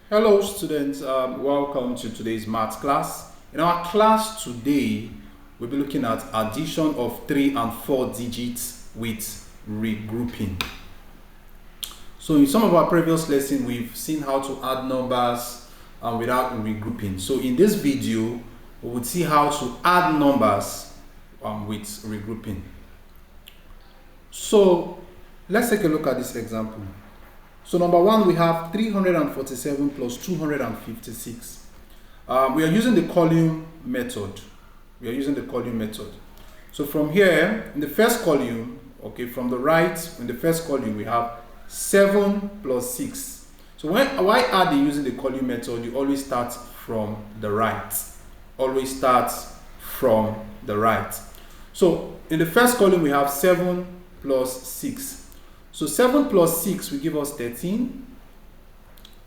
Hello students, welcome to today's math class. In our class today, we'll be looking at addition of 3 and 4 digits with regrouping. So in some of our previous lessons, we've seen how to add numbers without regrouping. So in this video, we will see how to add numbers with regrouping. So let's take a look at this example. So number one, we have 347 plus 256. We are using the column method. So from here, in the first column, okay, from the right, in the first column, we have 7 plus 6. So why are they using the column method? You always start from the right. So in the first column, we have 7 plus 6. So 7 plus 6 will give us 13.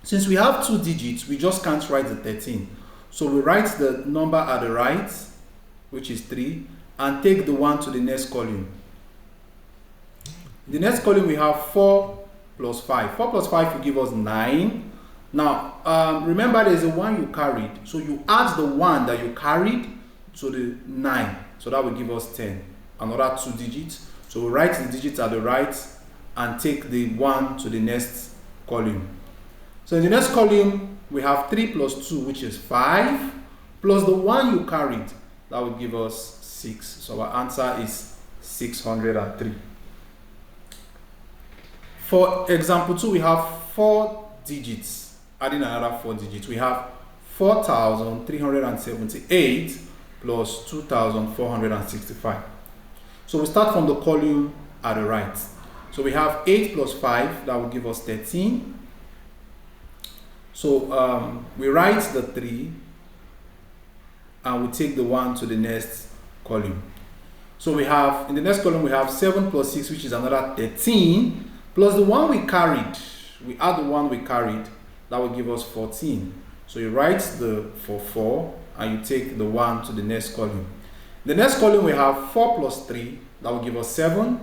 Since we have 2 digits, we just can't write the 13. So we write the number at the right, which is 3, and take the 1 to the next column. In the next column, we have 4 plus 5. 4 plus 5 will give us 9. Now, remember there's a 1 you carried. So you add the 1 that you carried to the 9. So that will give us 10. Another 2 digits. So we write the digits at the right and take the 1 to the next column. So in the next column, we have 3 plus 2, which is 5, plus the 1 you carried, that would give us 6. So our answer is 603. For example 2, we have 4 digits, adding another 4 digits. We have 4,378 plus 2,465. So we start from the column at the right. So we have 8 plus 5, that will give us 13. So we write the 3 and we take the 1 to the next column. So we have, in the next column, we have 7 plus 6, which is another 13, plus the 1 we carried. We add the 1 we carried, that will give us 14. So you write the 4 and you take the 1 to the next column. In the next column, we have 4 plus 3, that will give us 7.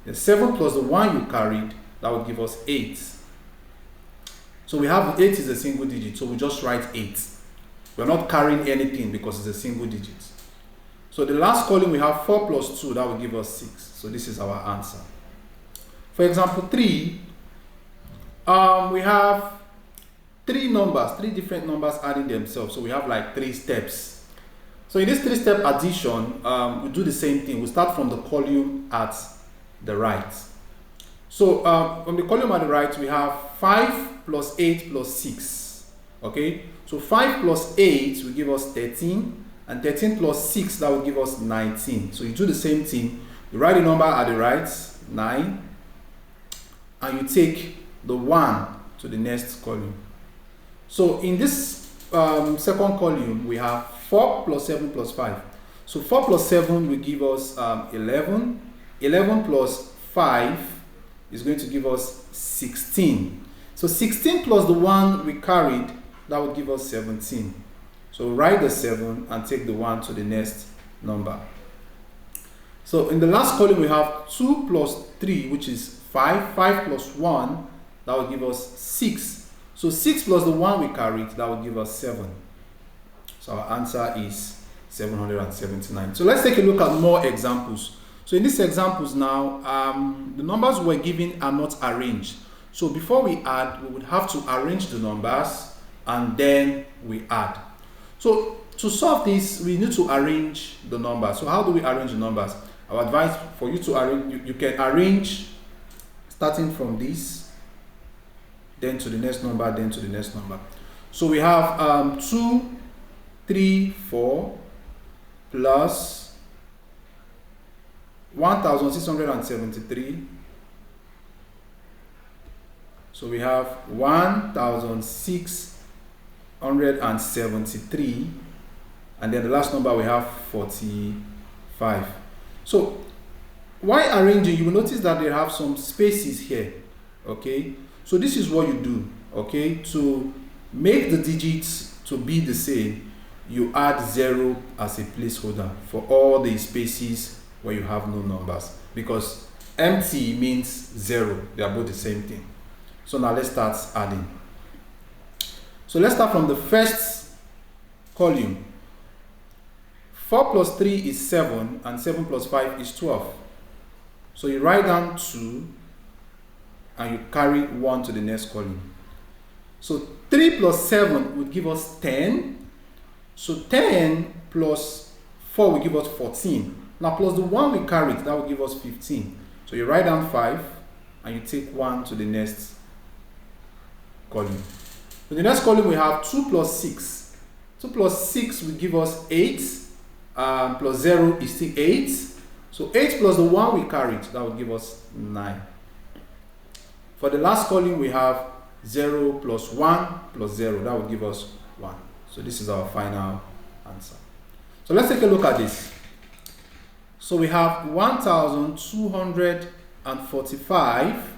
The 7 plus the 1 you carried, that would give us 8. So we have 8 is a single digit, so we just write 8. We're not carrying anything because it's a single digit. So the last column, we have 4 plus 2, that will give us 6. So this is our answer. For example 3, we have 3 different numbers adding themselves. So we have like 3 steps. So in this 3-step addition, we do the same thing. We start from the column at the right. So from the column at the right, we have 5 plus 8 plus 6. Okay, so 5 plus 8 will give us 13, and 13 plus 6, that will give us 19. So you do the same thing. You write the number at the right, 9, and you take the 1 to the next column. So in this second column, we have 4 plus 7 plus 5. So 4 plus 7 will give us 11. 11 plus 5 is going to give us 16. So 16 plus the 1 we carried, that would give us 17. So write the 7 and take the 1 to the next number. So in the last column, we have 2 plus 3, which is 5. 5 plus 1, that would give us 6. So 6 plus the 1 we carried, that would give us 7. So our answer is 779. So let's take a look at more examples. So in these examples now, the numbers we're given are not arranged. So before we add, we would have to arrange the numbers and then we add. So to solve this, we need to arrange the numbers. So how do we arrange the numbers? Our advice for you to arrange, you can arrange starting from this, then to the next number, then to the next number. So we have 2, 3, 4 plus 1,673. So we have 1,673, and then the last number we have 45. So while arranging, you will notice that they have some spaces here. Okay, so this is what you do. Okay, to make the digits to be the same, you add 0 as a placeholder for all the spaces where you have no numbers, because empty means 0. They are both the same thing. So now let's start adding. So let's start from the first column. 4 plus 3 is 7 and 7 plus 5 is 12. So you write down 2 and you carry 1 to the next column. So 3 plus 7 would give us 10. So 10 plus 4 will give us 14. Now plus the 1 we carried, that will give us 15. So you write down 5 and you take 1 to the next column. In the next column we have 2 plus 6. 2 plus 6 will give us 8. Plus 0 is still 8. So 8 plus the 1 we carried, that will give us 9. For the last column we have 0 plus 1 plus 0, that will give us 1. So this is our final answer. So let's take a look at this. So we have 1,245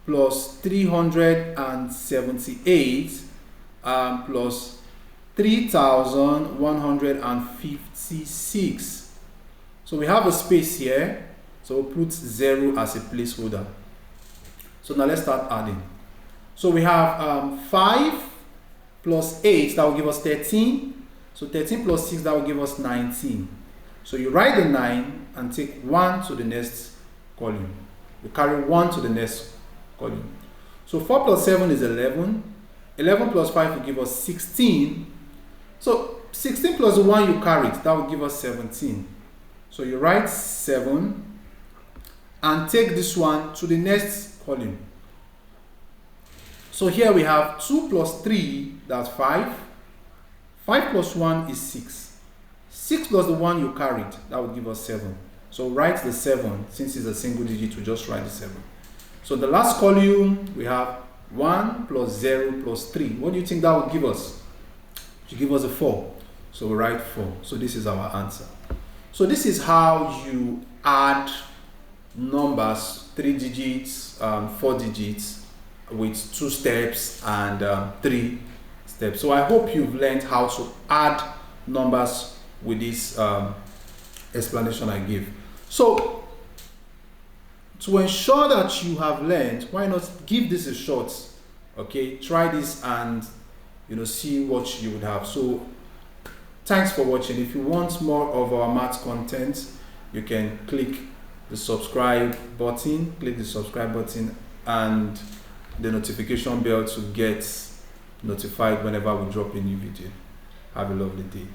plus 378 plus 3,156. So we have a space here, so we'll put 0 as a placeholder. So now let's start adding. So we have 5 plus 8, that will give us 13. So 13 plus 6, that will give us 19. So you write the 9 and take 1 to the next column. You carry 1 to the next column. So 4 plus 7 is 11. 11 plus 5 will give us 16. So 16 plus the 1 you carried, that will give us 17. So you write 7 and take this one to the next column. So here we have 2 plus 3, that's 5. 5 plus 1 is 6. 6 plus the 1 you carried, that will give us 7. So write the 7. Since it's a single digit, we just write the 7. So the last column, we have 1 plus 0 plus 3. What do you think that will give us? It will give us a 4. So we write 4. So this is our answer. So this is how you add numbers, 3 digits, 4 digits, with 2 steps and 3 steps. So I hope you've learned how to add numbers with this explanation I give. So to ensure that you have learned, why not give this a shot? Okay, try this and see what you would have. So thanks for watching. If you want more of our math content, you can click the subscribe button, and the notification bell to get notified whenever we drop a new video. Have a lovely day.